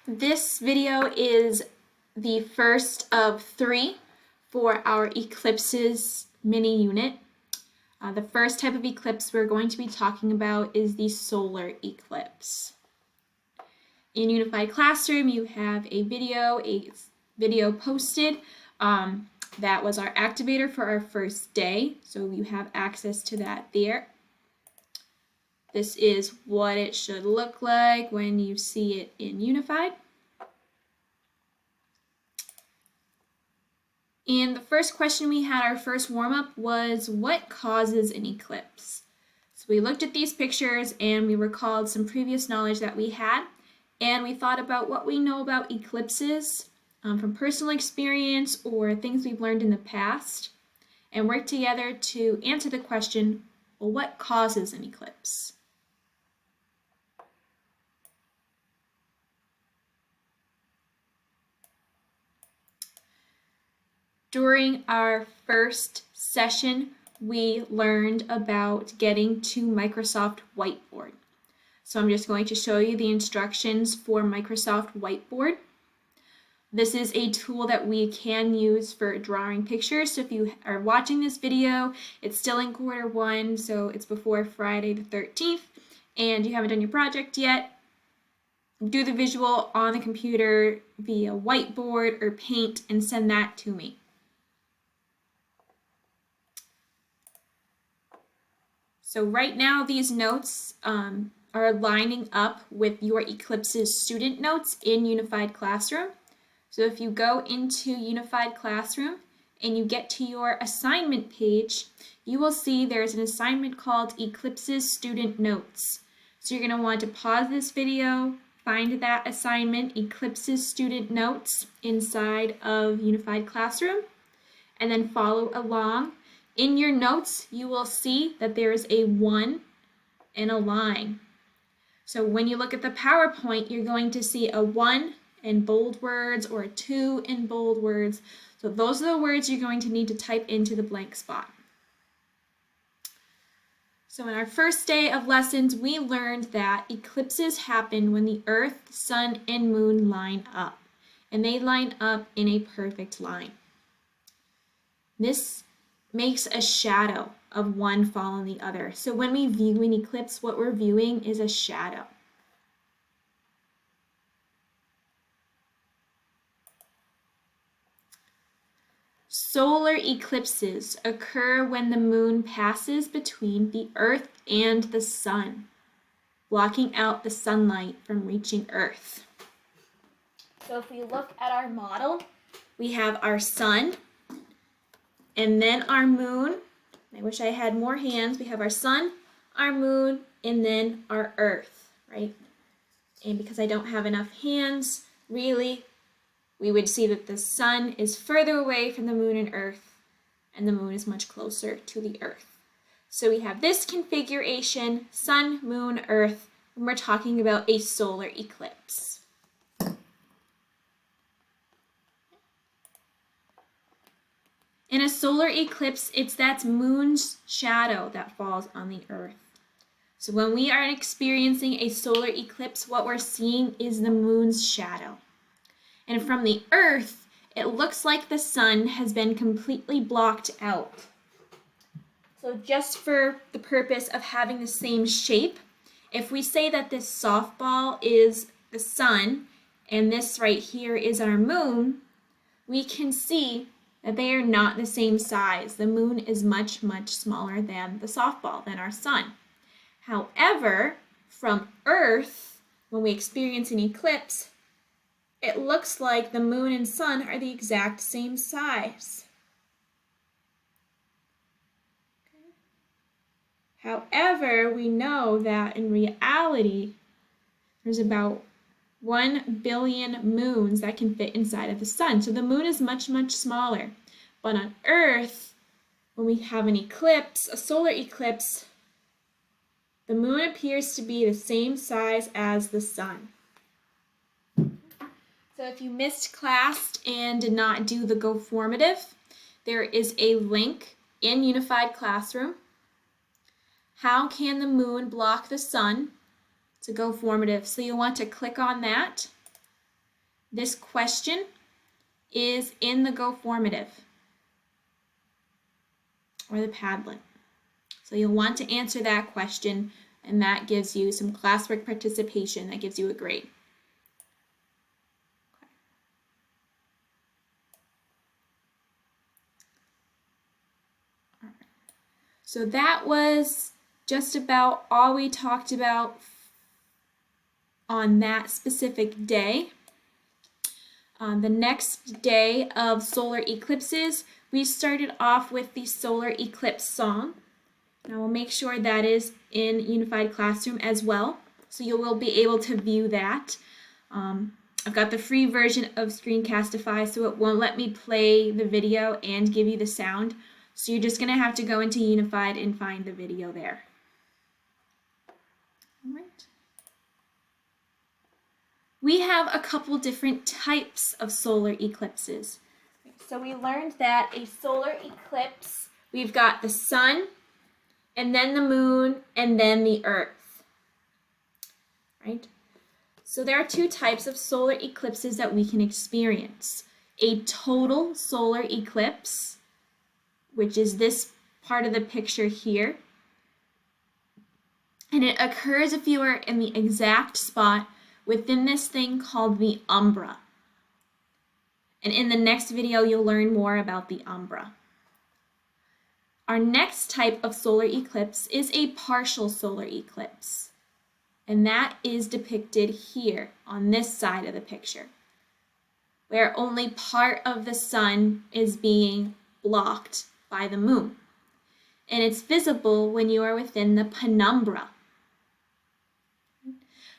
This video is the first of 3 for our eclipses mini unit. The first type of eclipse we're going to be talking about is the solar eclipse. In Unified Classroom, you have a video posted that was our activator for our first day, so you have access to that there. This is what it should look like when you see it in Unified. And the first question we had, our first warm-up, was what causes an eclipse? So we looked at these pictures and we recalled some previous knowledge that we had, and we thought about what we know about eclipses from personal experience or things we've learned in the past, and worked together to answer the question, well, what causes an eclipse? During our first session, we learned about getting to Microsoft Whiteboard. So I'm just going to show you the instructions for Microsoft Whiteboard. This is a tool that we can use for drawing pictures. So if you are watching this video, it's still in quarter 1, so it's before Friday the 13th, and you haven't done your project yet, do the visual on the computer via Whiteboard or Paint and send that to me. So right now these notes are lining up with your Eclipse's student notes in Unified Classroom. So if you go into Unified Classroom and you get to your assignment page, you will see there's an assignment called Eclipse's Student Notes. So you're going to want to pause this video, find that assignment, Eclipse's Student Notes, inside of Unified Classroom, and then follow along. In your notes, you will see that there is a 1 and a line. So when you look at the PowerPoint, you're going to see a 1 in bold words or a 2 in bold words. So those are the words you're going to need to type into the blank spot. So in our first day of lessons, we learned that eclipses happen when the Earth, Sun, and Moon line up. And they line up in a perfect line. This makes a shadow of one following the other. So when we view an eclipse, what we're viewing is a shadow. Solar eclipses occur when the moon passes between the Earth and the Sun, blocking out the sunlight from reaching Earth. So if we look at our model, we have our Sun, and then our moon. I wish I had more hands. We have our sun, our moon, and then our earth, right? And because I don't have enough hands, really, we would see that the sun is further away from the moon and earth, and the moon is much closer to the earth. So we have this configuration, sun, moon, earth, when we're talking about a solar eclipse. In a solar eclipse, it's that moon's shadow that falls on the earth. So when we are experiencing a solar eclipse, what we're seeing is the moon's shadow. And from the earth, it looks like the sun has been completely blocked out. So just for the purpose of having the same shape, if we say that this softball is the sun and this right here is our moon, we can see that they are not the same size. The moon is much, much smaller than the softball, than our sun. However, from Earth, when we experience an eclipse, it looks like the moon and sun are the exact same size. Okay. However, we know that in reality, there's about 1 billion moons that can fit inside of the sun. So the moon is much, much smaller. But on Earth, when we have an eclipse, a solar eclipse, the moon appears to be the same size as the sun. So if you missed class and did not do the Go Formative, there is a link in Unified Classroom. How can the moon block the sun? To Go Formative. So you'll want to click on that This question is in the Go formative or the Padlet. So you'll want to answer that question, and that gives you some classwork participation. That gives you a grade. So that was just about all we talked about on that specific day. On the next day of solar eclipses, we started off with the solar eclipse song. Now we'll make sure that is in Unified Classroom as well, so you will be able to view that. I've got the free version of Screencastify, so it won't let me play the video and give you the sound. So you're just going to have to go into Unified and find the video there. All right. We have a couple different types of solar eclipses. So we learned that a solar eclipse, we've got the sun, and then the moon, and then the earth. Right? So there are two types of solar eclipses that we can experience. A total solar eclipse, which is this part of the picture here. And it occurs if you are in the exact spot within this thing called the umbra. And in the next video, you'll learn more about the umbra. Our next type of solar eclipse is a partial solar eclipse. And that is depicted here on this side of the picture, where only part of the sun is being blocked by the moon. And it's visible when you are within the penumbra.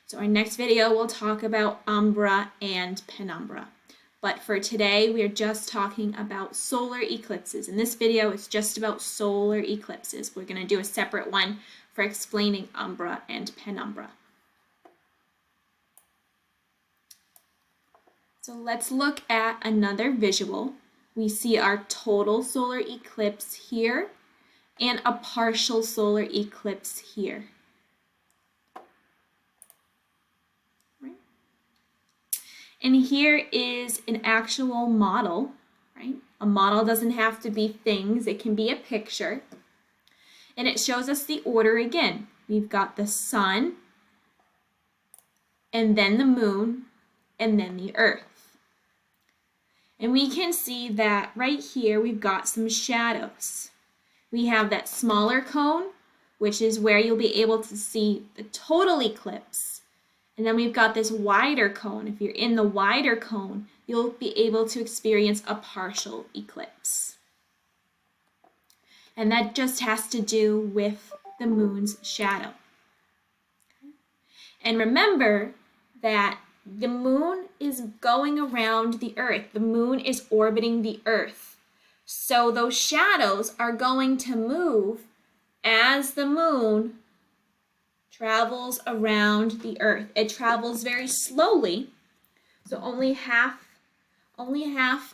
So our next video will talk about umbra and penumbra. But for today, we are just talking about solar eclipses. In this video, it's just about solar eclipses. We're going to do a separate one for explaining umbra and penumbra. So let's look at another visual. We see our total solar eclipse here and a partial solar eclipse here. And here is an actual model, right? A model doesn't have to be things, it can be a picture. And it shows us the order again. We've got the sun, and then the moon, and then the earth. And we can see that right here we've got some shadows. We have that smaller cone, which is where you'll be able to see the total eclipse. And then we've got this wider cone. If you're in the wider cone, you'll be able to experience a partial eclipse. And that just has to do with the moon's shadow. And remember that the moon is going around the earth. The moon is orbiting the earth. So those shadows are going to move as the moon travels around the earth. It travels very slowly, so only half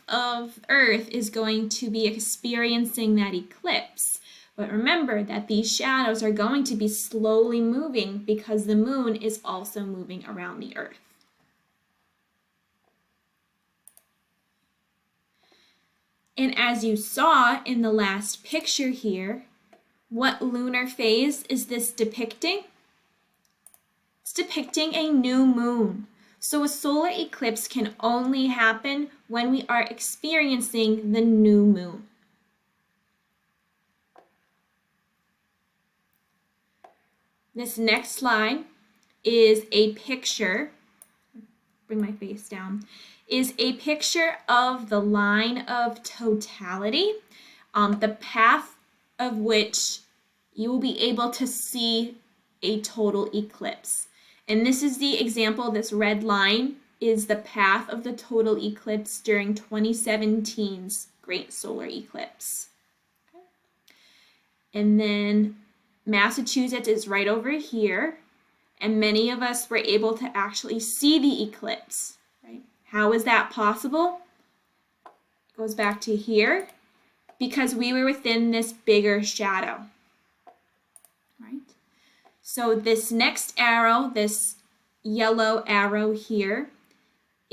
of Earth is going to be experiencing that eclipse. But remember that these shadows are going to be slowly moving because the moon is also moving around the earth. And as you saw in the last picture here, what lunar phase is this depicting? It's depicting a new moon. So a solar eclipse can only happen when we are experiencing the new moon. This next slide is a picture, bring my face down, is a picture of the line of totality, the path of which you will be able to see a total eclipse. And this is the example, this red line is the path of the total eclipse during 2017's Great Solar Eclipse. And then Massachusetts is right over here, and many of us were able to actually see the eclipse, right? How is that possible? It goes back to here, because we were within this bigger shadow, right? So this next arrow, this yellow arrow here,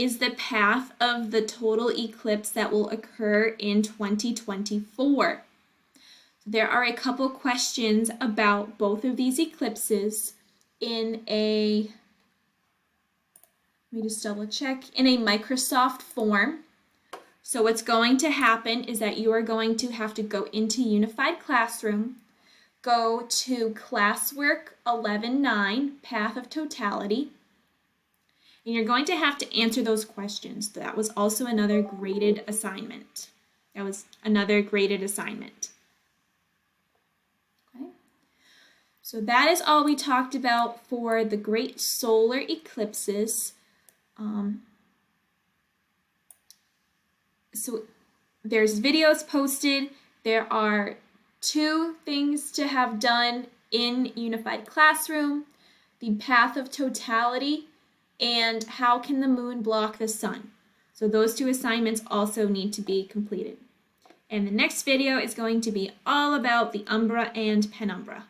is the path of the total eclipse that will occur in 2024. There are a couple questions about both of these eclipses in a, let me just double check, in a Microsoft form. So what's going to happen is that you are going to have to go into Unified Classroom, go to Classwork 11-9, Path of Totality, and you're going to have to answer those questions. That was also another graded assignment. Okay? So that is all we talked about for the great solar eclipses. So there's videos posted. There are 2 things to have done in Unified Classroom: the path of totality and how can the moon block the sun. So those 2 assignments also need to be completed. And the next video is going to be all about the umbra and penumbra.